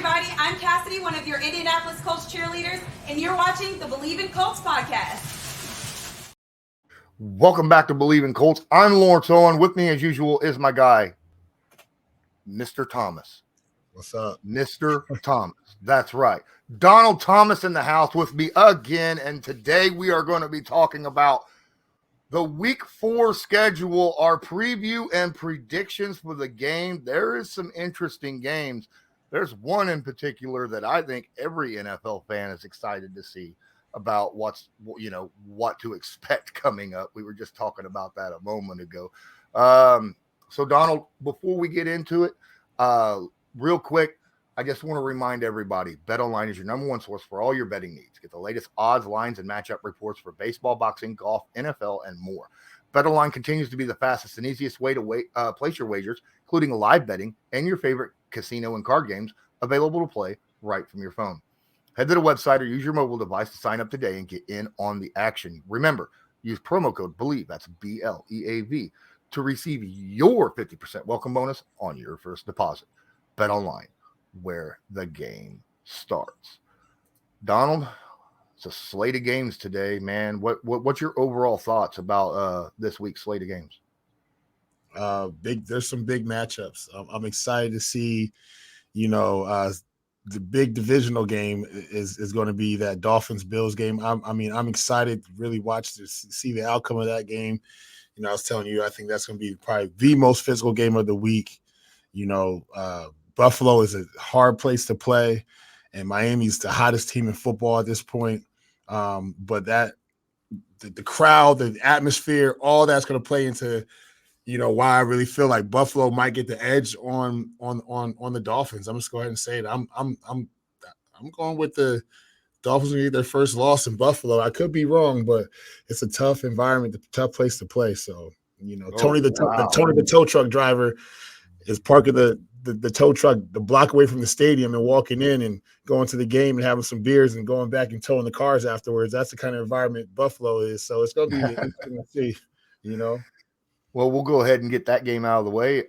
everybody. I'm Cassidy, one of your Indianapolis Colts cheerleaders, and you're watching the Believe in Colts podcast. Welcome back to Believe in Colts. I'm Lawrence Owen. With me, as usual, is my guy, Mr. Thomas. What's up? Mr. Thomas. That's right. Donald Thomas in the house with me again, and today we are going to be talking about the Week 4 schedule, our preview and predictions for the game. There is some interesting games. There's one in particular that I think every NFL fan is excited to see about what to expect coming up. We were just talking about that a moment ago. So Donald, before we get into it, real quick, I just want to remind everybody, BetOnline is your number one source for all your betting needs. Get the latest odds, lines, and matchup reports for baseball, boxing, golf, NFL, and more. BetOnline continues to be the fastest and easiest way to place your wagers, including live betting and your favorite casino and card games available to play right from your phone. Head to the website or use your mobile device to sign up today and get in on the action. Remember, use promo code BELIEVE, that's BLEAV, to receive your 50% welcome bonus on your first deposit. BetOnline, where the game starts. Donald, it's a slate of games today, man. What's your overall thoughts about this week's slate of games? There's some big matchups. I'm excited to see, the big divisional game is going to be that Dolphins-Bills game. I'm excited to really see the outcome of that game. I was telling you, I think that's going to be probably the most physical game of the week. Buffalo is a hard place to play, and Miami's the hottest team in football at this point. But the crowd, the atmosphere, all that's going to play into, why I really feel like Buffalo might get the edge on the Dolphins. I'm just go ahead and say it. I'm going with the Dolphins to get their first loss in Buffalo. I could be wrong, but it's a tough environment, a tough place to play. So, Tony the tow truck driver is parking the tow truck the block away from the stadium and walking in and going to the game and having some beers and going back and towing the cars afterwards. That's the kind of environment Buffalo is. So it's going to be interesting to see, Well, we'll go ahead and get that game out of the way.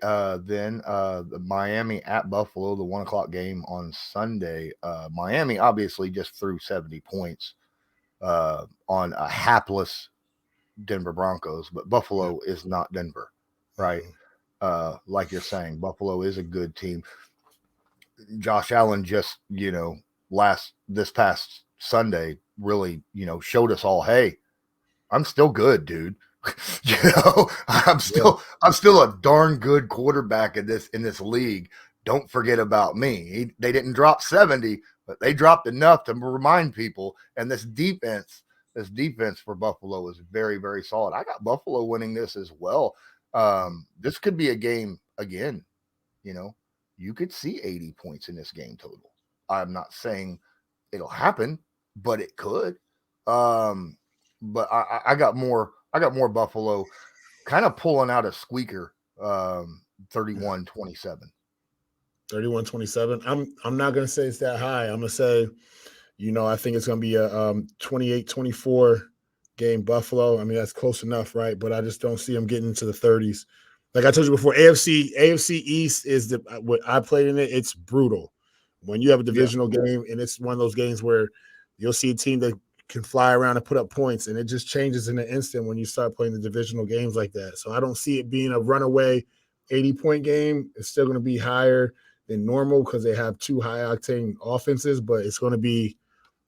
Then the Miami at Buffalo, the 1:00 game on Sunday. Miami obviously just threw 70 points on a hapless Denver Broncos, but Buffalo is not Denver, right? Like you're saying, Buffalo is a good team. Josh Allen just, this past Sunday really, showed us all, hey, I'm still good, dude. I'm still a darn good quarterback in this league. Don't forget about me. They didn't drop 70, but they dropped enough to remind people. And this defense for Buffalo is very, very solid. I got Buffalo winning this as well. This could be a game again. You could see 80 points in this game total. I'm not saying it'll happen, but it could. But I got more Buffalo kind of pulling out a squeaker, 31-27. 31-27. I'm not going to say it's that high. I'm going to say, I think it's going to be a 28-24 game Buffalo. I mean, that's close enough, right? But I just don't see them getting into the 30s. Like I told you before, AFC East is what I played in it. It's brutal. When you have a divisional game, and it's one of those games where you'll see a team that can fly around and put up points, and it just changes in an instant when you start playing the divisional games like that. So I don't see it being a runaway 80-point game. It's still going to be higher than normal because they have two high-octane offenses, but there's going to be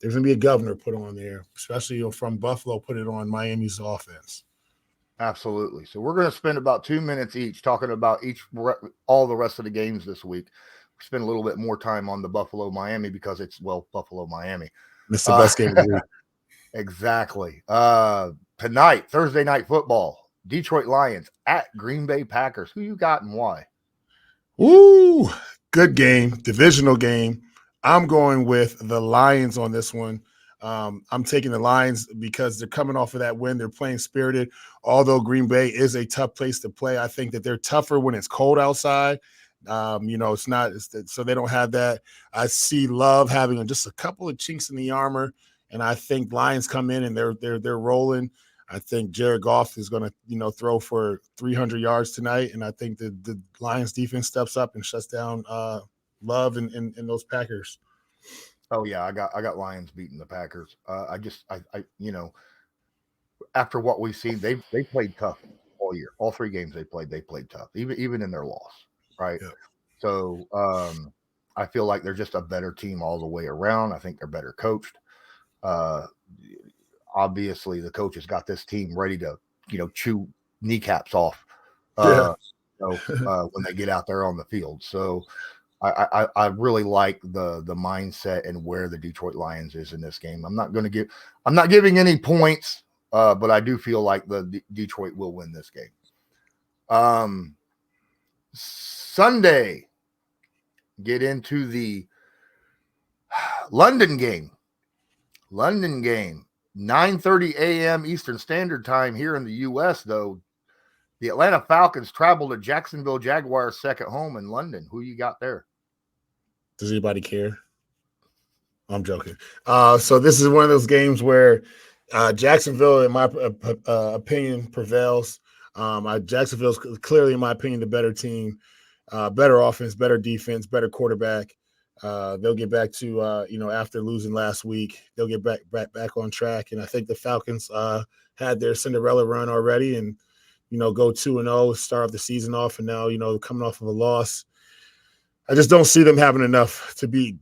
a governor put on there, especially from Buffalo, put it on Miami's offense. Absolutely. So we're going to spend about 2 minutes each talking about all the rest of the games this week. We spend a little bit more time on the Buffalo-Miami because it's, Buffalo-Miami. It's the best game of the week. Exactly. Tonight, Thursday Night Football, Detroit Lions at Green Bay Packers. Who you got and why? Ooh, good game, divisional game. I'm going with the Lions on this one. I'm taking the Lions because they're coming off of that win. They're playing spirited. Although Green Bay is a tough place to play, I think that they're tougher when it's cold outside. It's not so they don't have that. I see Love having just a couple of chinks in the armor, and I think Lions come in and they're rolling. I think Jared Goff is going to throw for 300 yards tonight, and I think the Lions defense steps up and shuts down love in those Packers. Oh yeah, I got Lions beating the Packers. I after what we've seen, they played tough all year. All 3 games they played tough, even in their loss, right? Yeah. So I feel like they're just a better team all the way around. I think they're better coached. Uh, Obviously, the coach has got this team ready to chew kneecaps off. Yeah. When they get out there on the field, so I really like the mindset and where the Detroit Lions is in this game. I'm not giving any points, but I do feel like the Detroit will win this game. Sunday, get into the London game. 9:30 a.m. Eastern Standard Time here in the U.S. Though the Atlanta Falcons travel to Jacksonville Jaguars' second home in London. Who you got there? Does anybody care? I'm joking. So this is one of those games where Jacksonville, in my opinion, prevails. Jacksonville's clearly, in my opinion, the better team, better offense, better defense, better quarterback. They'll get back to after losing last week, they'll get back on track. And I think the Falcons had their Cinderella run already, and go 2-0, start off the season off, and now coming off of a loss. I just don't see them having enough to beat,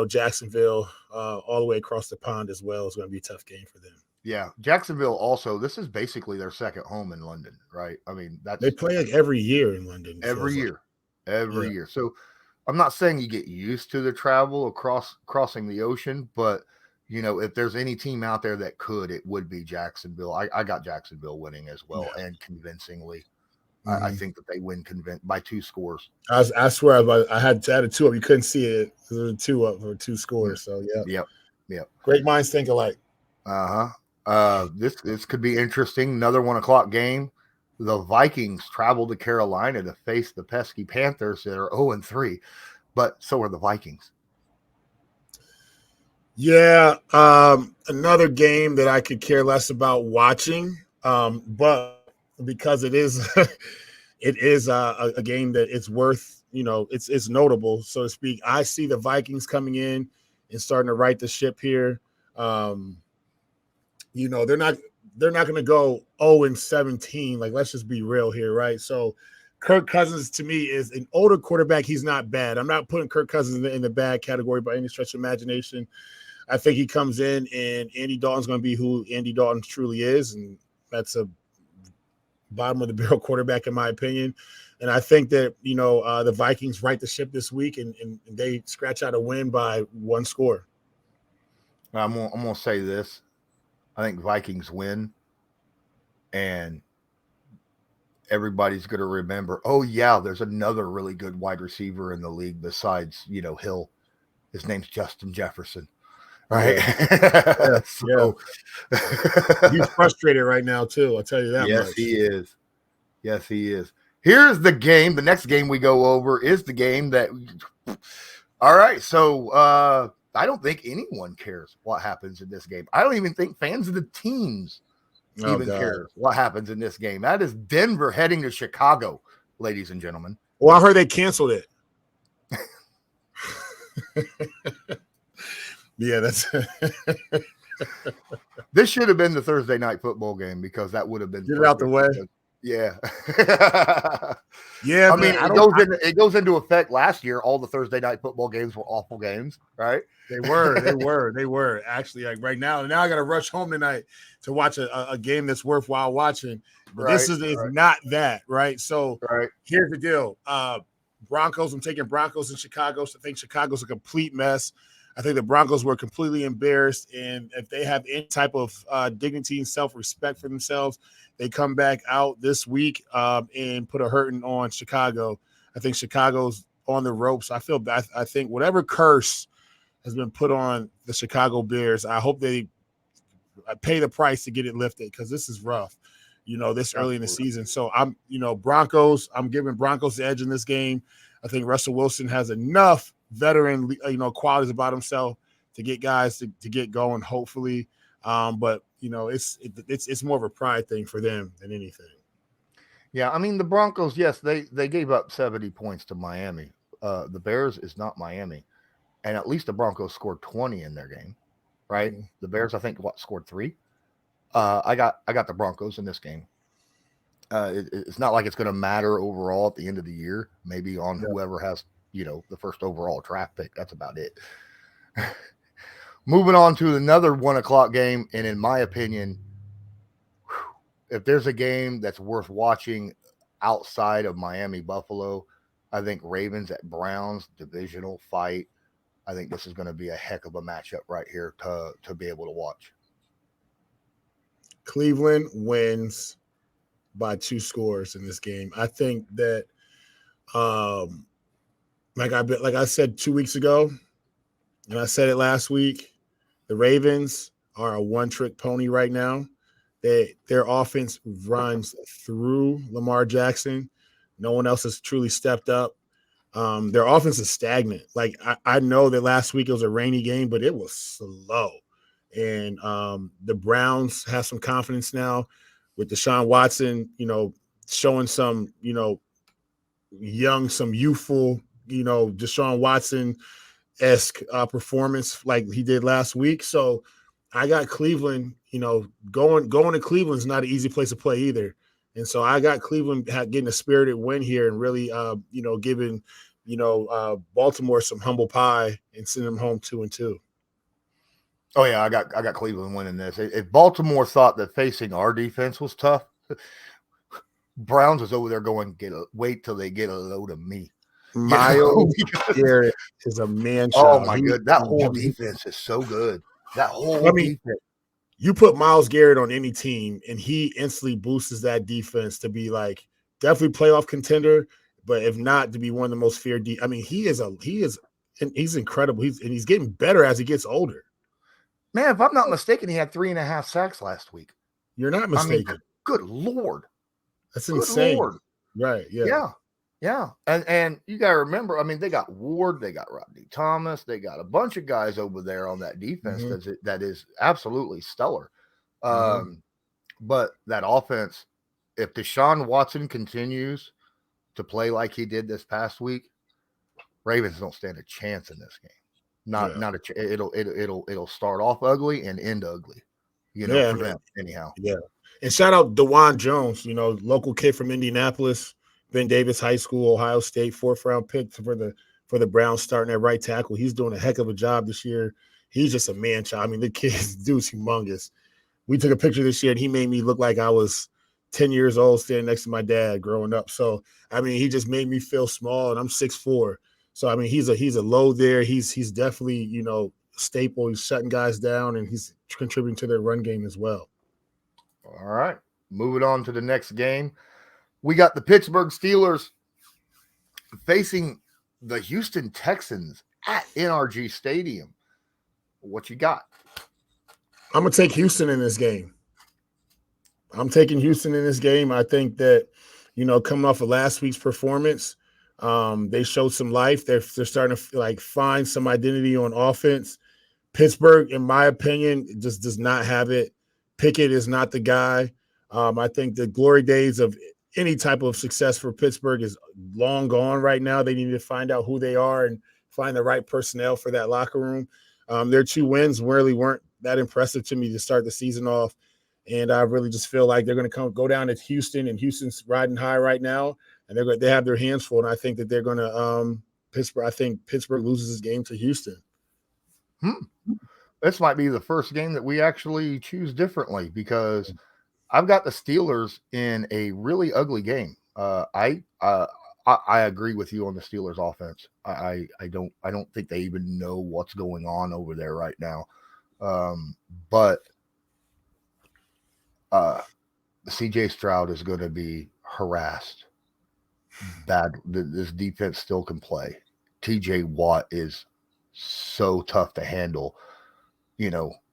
Jacksonville all the way across the pond as well. It's going to be a tough game for them. Yeah, Jacksonville also, this is basically their second home in London, right? I mean, they play like every year in London. Every year. So I'm not saying you get used to the travel crossing the ocean, but if there's any team out there that could, it would be Jacksonville. I got Jacksonville winning as well, and convincingly. Mm-hmm. I think that they win by 2 scores. I swear I had a 2 up. You couldn't see it. There were 2 up for 2 scores. So Yep. Great minds think alike. This could be interesting. Another 1:00 game. The Vikings travel to Carolina to face the pesky Panthers that are 0-3, but so are the Vikings. Yeah, another game that I could care less about watching, but because it is it is a game that it's worth, it's notable, so to speak. I see the Vikings coming in and starting to right the ship here. They're not going to go 0-17. Like, let's just be real here, right? So Kirk Cousins, to me, is an older quarterback. He's not bad. I'm not putting Kirk Cousins in the bad category by any stretch of imagination. I think he comes in and Andy Dalton's going to be who Andy Dalton truly is, and that's a bottom of the barrel quarterback, in my opinion. And I think that, the Vikings right the ship this week and they scratch out a win by 1 score. I'm going to say this. I think Vikings win, and everybody's going to remember, oh, yeah, there's another really good wide receiver in the league besides, Hill. His name's Justin Jefferson. Right. Yeah. He's frustrated right now, too. I'll tell you that. Yes, he is. Yes, he is. Here's the game. The next game we go over is the game that. All right. So I don't think anyone cares what happens in this game. I don't even think fans of the teams care what happens in this game. That is Denver heading to Chicago, ladies and gentlemen. Well, I heard they canceled it. Yeah, that's this should have been the Thursday night football game because that would have been get it out the way. Yeah. Yeah. I mean, it goes into effect last year. All the Thursday night football games were awful games, right? They were actually, like, right now. Now I got to rush home tonight to watch a game that's worthwhile watching. But this is not that, right? So here's the deal. Broncos, I'm taking Broncos in Chicago. So I think Chicago's a complete mess. I think the Broncos were completely embarrassed, and if they have any type of dignity and self-respect for themselves, they come back out this week and put a hurting on Chicago. I think Chicago's on the ropes. I think whatever curse has been put on the Chicago Bears, I hope they pay the price to get it lifted because this is rough, this early in the season. So I'm giving Broncos the edge in this game. I think Russell Wilson has enough veteran, qualities about himself to get guys to get going, hopefully. But it's more of a pride thing for them than anything. Yeah, I mean the Broncos, yes, they gave up 70 points to Miami The Bears is not Miami, and at least the Broncos scored 20 in their game, right? Mhm. The Bears, I think, scored 3. I got the Broncos in this game. It's not like it's going to matter overall at the end of the year. Maybe on whoever has, the first overall draft pick. That's about it. Moving on to another 1:00 game, and in my opinion, if there's a game that's worth watching outside of Miami Buffalo, I think Ravens at Browns, divisional fight. I think this is going to be a heck of a matchup right here to be able to watch. Cleveland wins by 2 scores in this game. I think that, like I said 2 weeks ago, and I said it last week, the Ravens are a one-trick pony right now. Their offense runs through Lamar Jackson. No one else has truly stepped up. Their offense is stagnant. Like I know that last week it was a rainy game, but it was slow. And the Browns have some confidence now with Deshaun Watson, showing some, some youthful, Deshaun Watson-esque performance like he did last week. So I got Cleveland, going to Cleveland is not an easy place to play either. And so I got Cleveland getting a spirited win here and really, giving, Baltimore some humble pie and sending them home 2-2. Oh yeah, I got Cleveland winning this. If Baltimore thought that facing our defense was tough, Browns is over there going, wait till they get a load of me. Miles Garrett is a man-child. Oh my god, that whole defense is so good. That whole defense. You put Miles Garrett on any team, and he instantly boosts that defense to be like definitely playoff contender, but if not, to be one of the most feared. He's incredible. He's getting better as he gets older. Man, if I'm not mistaken, he had 3.5 sacks last week. You're not mistaken. Good Lord. That's insane. Lord. Right, yeah. Yeah. And you got to remember, they got Ward, they got Rodney Thomas, they got a bunch of guys over there on that defense that is absolutely stellar. But that offense, if Deshaun Watson continues to play like he did this past week, Ravens don't stand a chance in this game. It'll start off ugly and end ugly, for them anyhow. Yeah. And shout out DeJuan Jones, local kid from Indianapolis, Ben Davis High School, Ohio State, 4th-round pick for the Browns starting at right tackle. He's doing a heck of a job this year. He's just a man-child. The dude's humongous. We took a picture this year, and he made me look like I was 10 years old standing next to my dad growing up. So, he just made me feel small, and I'm 6'4". So, he's a load there. He's definitely, staple. He's shutting guys down, and he's contributing to their run game as well. All right. Moving on to the next game. We got the Pittsburgh Steelers facing the Houston Texans at NRG Stadium. What you got? I'm going to take Houston in this game. I'm taking Houston in this game. I think that, coming off of last week's performance, they showed some life. They're starting to find some identity on offense. Pittsburgh, in my opinion, just does not have it. Pickett is not the guy. I think the glory days of any type of success for Pittsburgh is long gone right now. They need to find out who they are and find the right personnel for that locker room. Their 2 wins really weren't that impressive to me to start the season off. And I really just feel like they're going to go down to Houston, and Houston's riding high right now, and they have their hands full. And I think that they're going to Pittsburgh. I think Pittsburgh loses this game to Houston. This might be the first game that we actually choose differently because I've got the Steelers in a really ugly game. I agree with you on the Steelers offense. I don't think they even know what's going on over there right now. But CJ Stroud is going to be harassed bad. This defense still can play. TJ Watt is so tough to handle,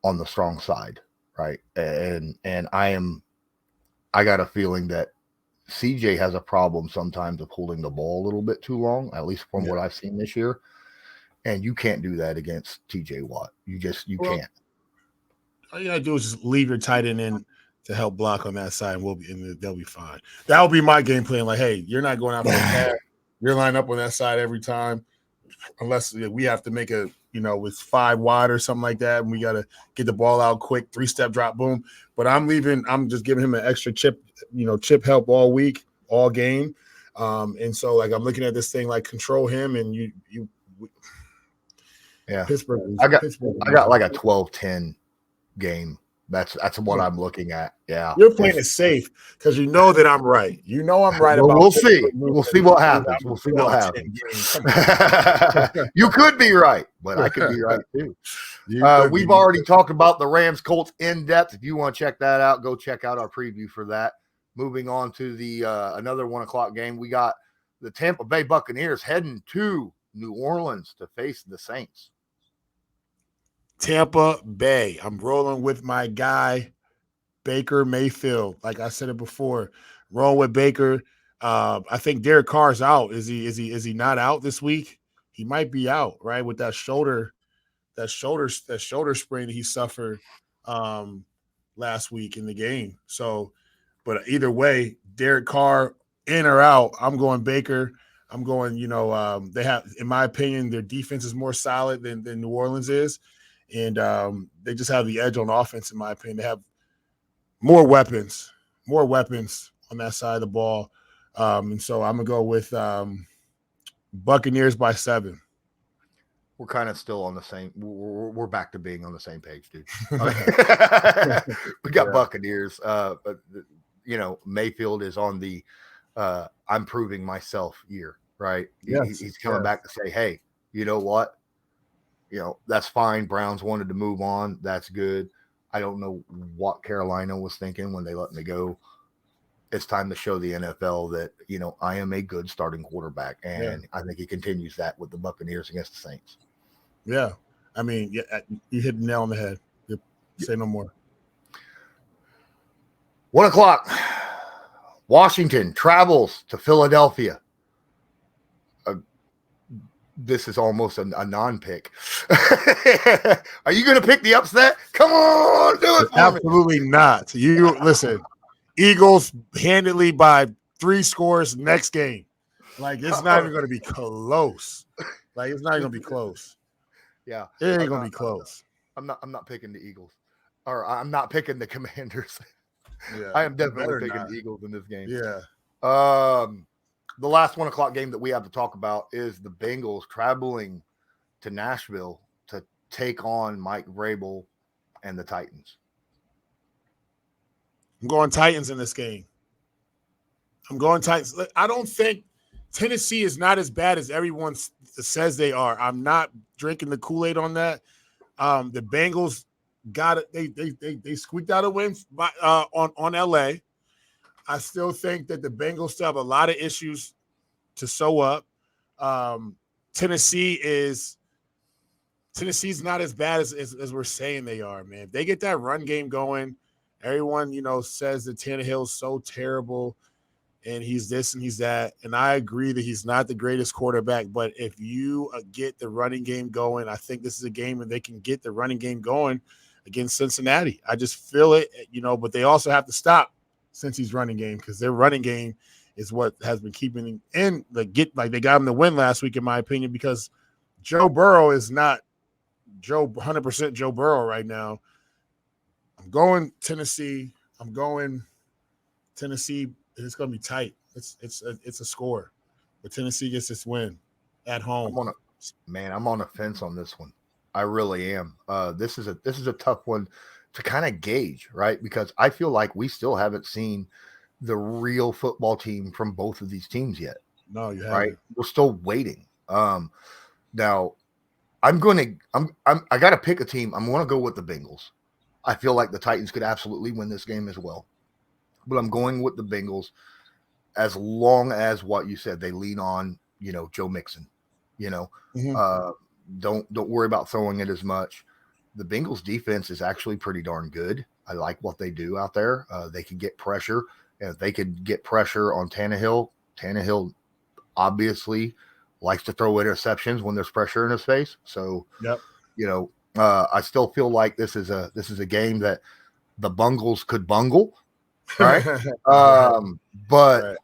on the strong side, right? And I got a feeling that CJ has a problem sometimes of holding the ball a little bit too long, at least from what I've seen this year. And you can't do that against TJ Watt. You can't. All you gotta do is just leave your tight end in to help block on that side, and they'll be fine. That will be my game plan. Like, hey, you're not going out for the pass. You're lined up on that side every time, unless we have to make with 5 wide or something like that, and we got to get the ball out quick, 3-step drop, boom. But I'm just giving him an extra chip help all week, all game. And so like I'm looking at this thing like control him, and Pittsburgh. I got like a 12-10 game. That's what I'm looking at. Yeah, you're playing it safe because you know that I'm right. You know I'm right about. We'll see. We'll see what happens. We'll see what happens. You could be right, but I could be right too. We've already talked about the Rams Colts in depth. If you want to check that out, go check out our preview for that. Moving on to the another 1:00 game, we got the Tampa Bay Buccaneers heading to New Orleans to face the Saints. Tampa Bay. I'm rolling with my guy, Baker Mayfield. Like I said it before, roll with Baker. I think Derek Carr's out. Is he not out this week? He might be out, right? With that shoulder sprain that he suffered last week in the game. So, but either way, Derek Carr in or out, I'm going Baker. I'm going, they have, in my opinion, their defense is more solid than New Orleans is. And they just have the edge on offense, in my opinion. They have more weapons on that side of the ball. And so I'm going to go with Buccaneers by 7. We're kind of still on the same. We're back to being on the same page, dude. We got Buccaneers, but Mayfield is on the I'm proving myself year, right? Yes. He's coming back to say, hey, you know what? That's fine. Browns wanted to move on. That's good. I don't know what Carolina was thinking when they let me go. It's time to show the NFL that, I am a good starting quarterback. And I think he continues that with the Buccaneers against the Saints. Yeah. I mean, you hit the nail on the head. Say no more. 1:00. Washington travels to Philadelphia. This is almost a non-pick. Are you going to pick the upset? Come on, do it. Absolutely not. You listen. Eagles handedly by 3 scores next game. Like it's not even going to be close. Like it's not even going to be close. Yeah, it ain't going to be close. I'm not picking the Eagles, or I'm not picking the Commanders. Yeah, I am definitely picking the Eagles in this game. Yeah. The last 1:00 game that we have to talk about is the Bengals traveling to Nashville to take on Mike Vrabel and the Titans. I'm going Titans in this game. I'm going Titans. I don't think Tennessee is not as bad as everyone says they are. I'm not drinking the Kool-Aid on that. The Bengals got it. They squeaked out a win on LA. I still think that the Bengals still have a lot of issues to sew up. Tennessee's not as bad as we're saying they are, man. If they get that run game going, everyone, says that Tannehill's so terrible and he's this and he's that. And I agree that he's not the greatest quarterback, but if you get the running game going, I think this is a game where they can get the running game going against Cincinnati. I just feel it, but they also have to stop Cincy's running game because their running game is what has been keeping him in they got him the win last week, in my opinion, because Joe Burrow is not 100% Joe Burrow right now. I'm going Tennessee. It's going to be tight. It's a score, but Tennessee gets this win at home. I'm on a fence on this one. I really am. This is a tough one to kind of gauge, right? Because I feel like we still haven't seen the real football team from both of these teams yet. No, you haven't. Right? We're still waiting. Now I got to pick a team. I'm going to go with the Bengals. I feel like the Titans could absolutely win this game as well, but I'm going with the Bengals as long as what you said, they lean on, Joe Mixon, don't worry about throwing it as much. The Bengals defense is actually pretty darn good. I like what they do out there. They can get pressure. And if they could get pressure on Tannehill obviously likes to throw interceptions when there's pressure in his face. So, I still feel like this is a game that the Bungles could bungle, right? But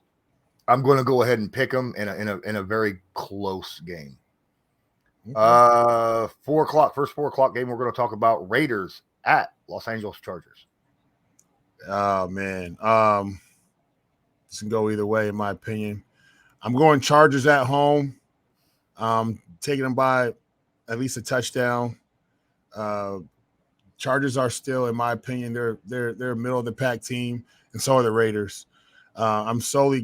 I'm going to go ahead and pick them in a very close game. Okay. 4:00, first 4:00 game. We're going to talk about Raiders at Los Angeles Chargers. Oh man, this can go either way in my opinion. I'm going Chargers at home. Taking them by at least a touchdown. Chargers are still, in my opinion, they're a middle of the pack team, and so are the Raiders. I'm simply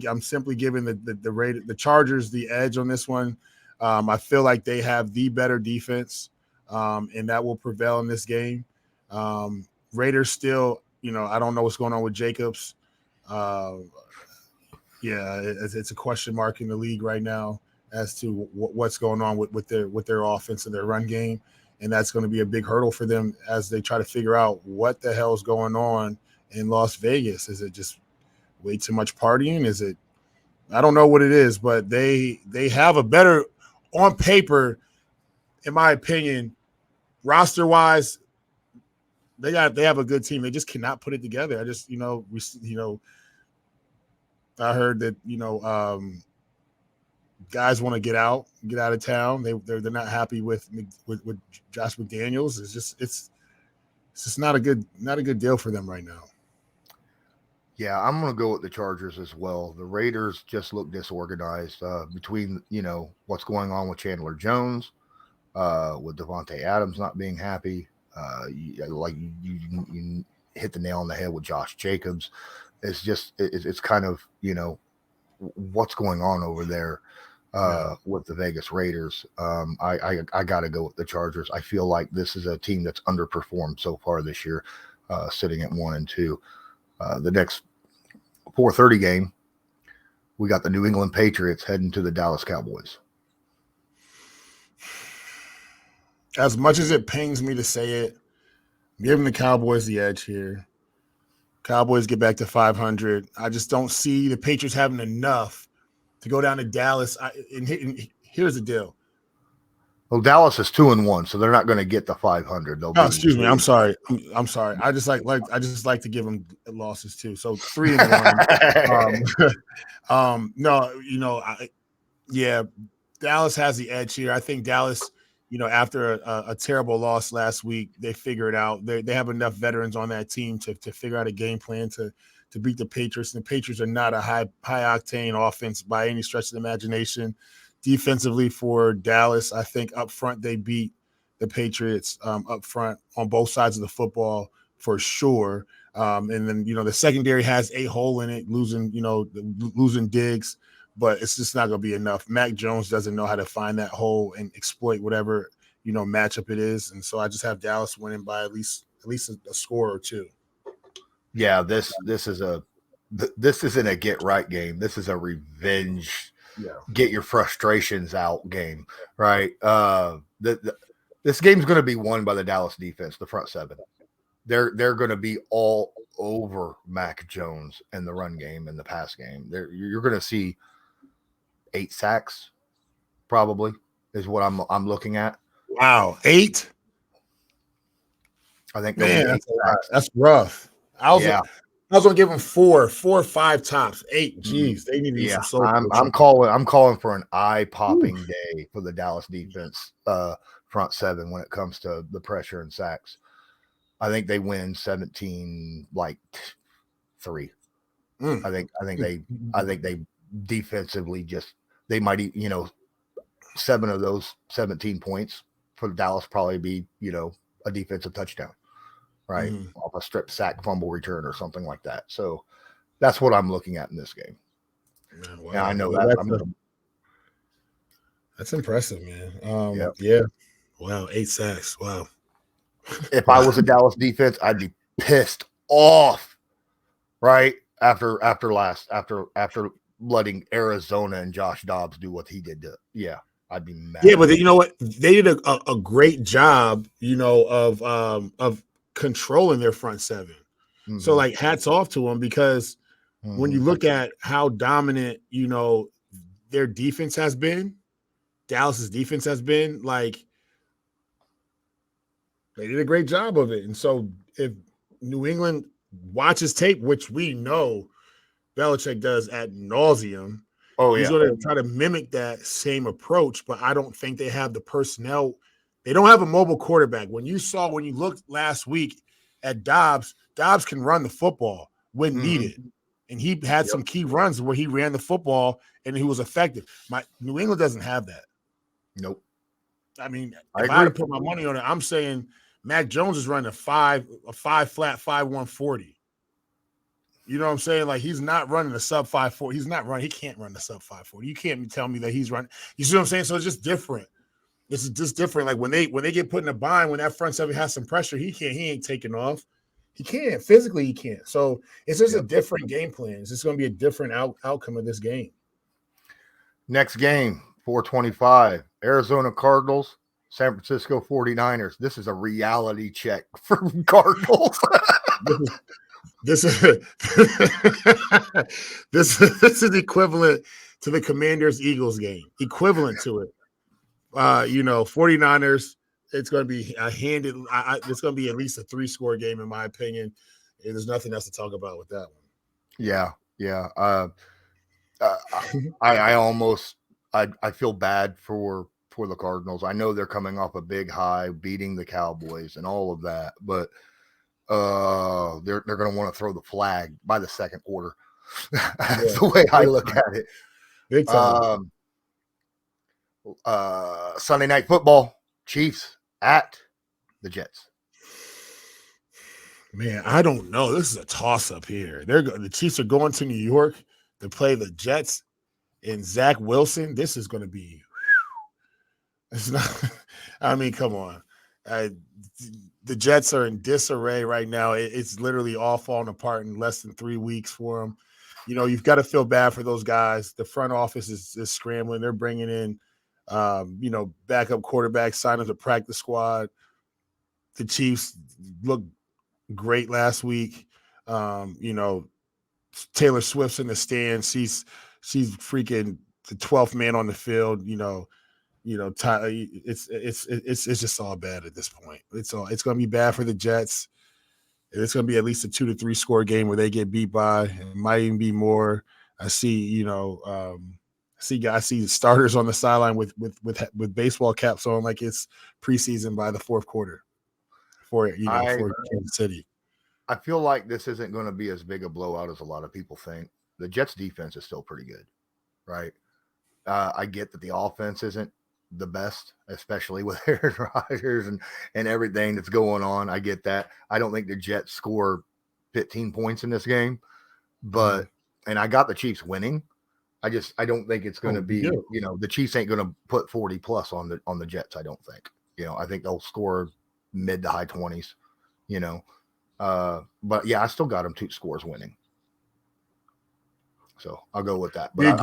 giving the Chargers the edge on this one. I feel like they have the better defense, and that will prevail in this game. Raiders still, I don't know what's going on with Jacobs. It's a question mark in the league right now as to what's going on with their offense and their run game. And that's going to be a big hurdle for them as they try to figure out what the hell is going on in Las Vegas. Is it just way too much partying? Is it – I don't know what it is, but they have a better – on paper, in my opinion, roster-wise, they have a good team. They just cannot put it together. I just, I heard that, guys want to get out of town. They're not happy with Josh McDaniels. It's just not a good deal for them right now. Yeah, I'm going to go with the Chargers as well. The Raiders just look disorganized between what's going on with Chandler Jones, with Devontae Adams not being happy. You hit the nail on the head with Josh Jacobs. It's kind of what's going on over there. With the Vegas Raiders. I got to go with the Chargers. I feel like this is a team that's underperformed so far this year, sitting at 1-2. The next 4:30 game, we got the New England Patriots heading to the Dallas Cowboys. As much as it pains me to say it, I'm giving the Cowboys the edge here. Cowboys get back to 500. I just don't see the Patriots having enough to go down to Dallas. And here's the deal. Well, Dallas is 2-1, so they're not going to get the 500. Excuse me. I'm sorry. I'm sorry. I just like to give them losses too. So 3-1. Dallas has the edge here. I think Dallas, after a terrible loss last week, they figure it out. They have enough veterans on that team to figure out a game plan to beat the Patriots. And the Patriots are not a high octane offense by any stretch of the imagination. Defensively for Dallas, I think up front they beat the Patriots up front on both sides of the football for sure. And then, the secondary has a hole in it, losing Diggs, but it's just not going to be enough. Mac Jones doesn't know how to find that hole and exploit whatever, matchup it is. And so I just have Dallas winning by at least a score or two. Yeah, this isn't a get right game. This is a revenge, get your frustrations out game, right? This game's going to be won by the Dallas defense, the front seven. They're going to be all over Mac Jones in the run game and the pass game. You're going to see 8 sacks, probably, is what I'm looking at. Wow, 8. I think that's rough. I was going to give them 4 or 5 tops. 8. Jeez, they need to use some soul. I'm calling for an eye-popping day for the Dallas defense front seven when it comes to the pressure and sacks. I think they win 17-3. I think they defensively they might 7 of those 17 points for Dallas probably be a defensive touchdown. Right, off a strip sack, fumble return, or something like that. So that's what I'm looking at in this game. Man, wow. Yeah, I know that's impressive, man. Wow, 8 sacks. Wow. If I was a Dallas defense, I'd be pissed off. Right after letting Arizona and Josh Dobbs do what he did. I'd be mad. Yeah, but you know what? They did a great job. Of controlling their front seven. Mm-hmm. So hats off to them because when you look at how dominant, their defense has been, Dallas's defense has been, they did a great job of it. And so if New England watches tape, which we know Belichick does ad nauseum, Oh, He's yeah. going to try to mimic that same approach, but I don't think they have the personnel. They don't have a mobile quarterback. When you looked last week at Dobbs can run the football when needed. And he had some key runs where he ran the football and he was effective. New England doesn't have that. Nope. I mean, I if I had to put my money on it, I'm saying Mac Jones is running a five flat 5.140. You know what I'm saying? Like, he's not running a sub 5.4. He can't run the sub 5.40. You can't tell me that he's running. You see what I'm saying? So it's just different. This is just different. Like when they get put in a bind, when that front seven has some pressure, he ain't taking off. He can't. Physically, he can't. So it's just a different game plan. It's just going to be a different outcome of this game. Next game, 425, Arizona Cardinals, San Francisco 49ers. This is a reality check for Cardinals. This is this is equivalent to the Commanders-Eagles game. Equivalent to it. 49ers, it's going to be it's going to be at least a 3-score game in my opinion. And there's nothing else to talk about with that one. Yeah. I feel bad for the Cardinals. I know they're coming off a big high, beating the Cowboys and all of that, but they're going to want to throw the flag by the second quarter. That's the way I look at it. Big time. Sunday Night Football, Chiefs at the Jets. Man, I don't know. This is a toss-up here. The Chiefs are going to New York to play the Jets and Zach Wilson. This is going to be – it's not – I mean, come on. The Jets are in disarray right now. It's literally all falling apart in less than 3 weeks for them. You know, you've got to feel bad for those guys. The front office is scrambling. They're bringing in backup quarterbacks, signing the practice squad. The Chiefs look great last week. Taylor Swift's in the stands. She's freaking the 12th man on the field. It's just all bad at this point. It's going to be bad for the Jets. It's going to be at least a 2 to 3 score game where they get beat by. It might even be more. I see, I see starters on the sideline with baseball caps on like it's preseason by the fourth quarter for Kansas City. I feel like this isn't going to be as big a blowout as a lot of people think. The Jets defense is still pretty good, right? I get that the offense isn't the best, especially with Aaron Rodgers and everything that's going on. I get that. I don't think the Jets score 15 points in this game, but and I got the Chiefs winning. I don't think it's going to be, the Chiefs ain't going to put 40 plus on the Jets. I don't think, I think they'll score mid to high 20s, but yeah, I still got them 2 scores winning. So I'll go with that. But I've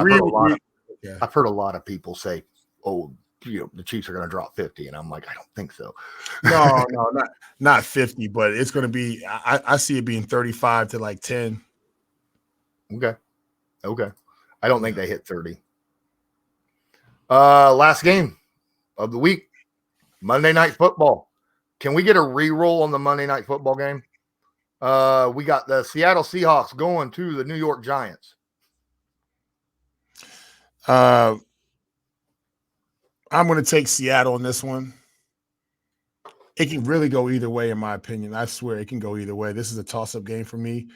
heard a lot of people say, oh, the Chiefs are going to drop 50. And I'm like, I don't think so. No, not 50, but it's going to be, I see it being 35 to like 10. Okay. I don't think they hit 30. Last game of the week, Monday Night Football. Can we get a re-roll on the Monday Night Football game? We got the Seattle Seahawks going to the New York Giants. I'm going to take Seattle in this one. It can really go either way, in my opinion. I swear it can go either way. This is a toss-up game for me.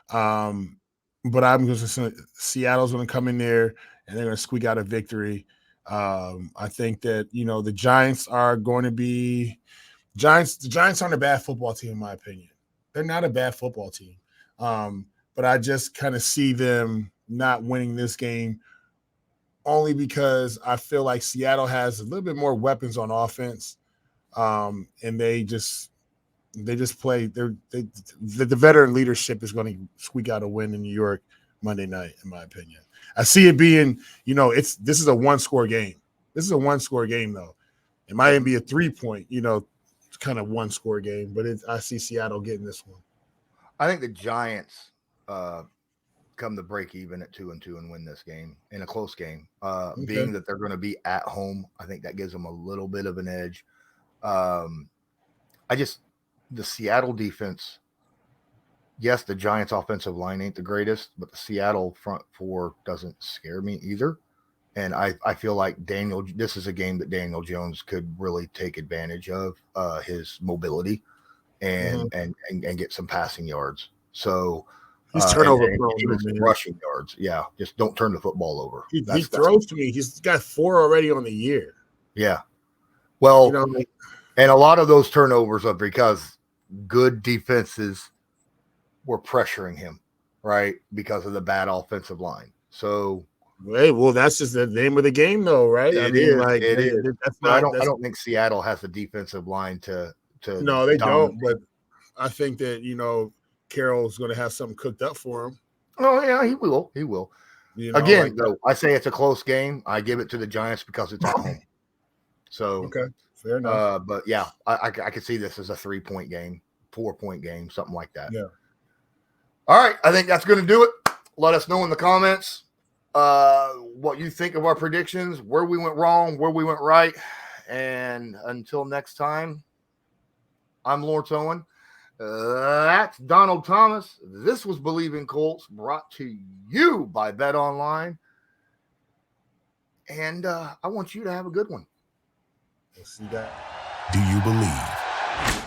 But I'm going to say Seattle's going to come in there and they're going to squeak out a victory. I think that, the Giants are going to be the Giants aren't a bad football team, in my opinion. They're not a bad football team. But I just kind of see them not winning this game only because I feel like Seattle has a little bit more weapons on offense. And they just play. The veteran leadership is going to squeak out a win in New York Monday night, in my opinion. I see it being, this is a 1-score game. This is a 1-score game, though. It might even be a 3-point, kind of 1-score game, but I see Seattle getting this one. I think the Giants come to break even at 2-2 and win this game in a close game. Being that they're going to be at home, I think that gives them a little bit of an edge. The Seattle defense yes, the Giants' offensive line ain't the greatest, but the Seattle front four doesn't scare me either. And I feel like this is a game that Daniel Jones could really take advantage of his mobility and get some passing yards. So he's turnover prone, and some rushing yards. Yeah, just don't turn the football over. He throws to me. He's got 4 already on the year. Yeah. Well, and a lot of those turnovers are because good defenses were pressuring him, right? Because of the bad offensive line. So, hey, well, that's just the name of the game, though, right? It is. I don't think Seattle has a defensive line to. No, they don't. But I think that Carroll's going to have something cooked up for him. Oh yeah, he will. He will. Again, though, I say it's a close game. I give it to the Giants because it's at home. So okay, fair enough. But yeah, I could see this as a 3-point game, 4-point game, something like that. Yeah. All right, I think that's going to do it. Let us know in the comments what you think of our predictions, where we went wrong, where we went right. And until next time, I'm Lawrence Owen. That's Donald Thomas. This was Believe in Colts, brought to you by Bet Online. And I want you to have a good one. We'll see that. Do you believe?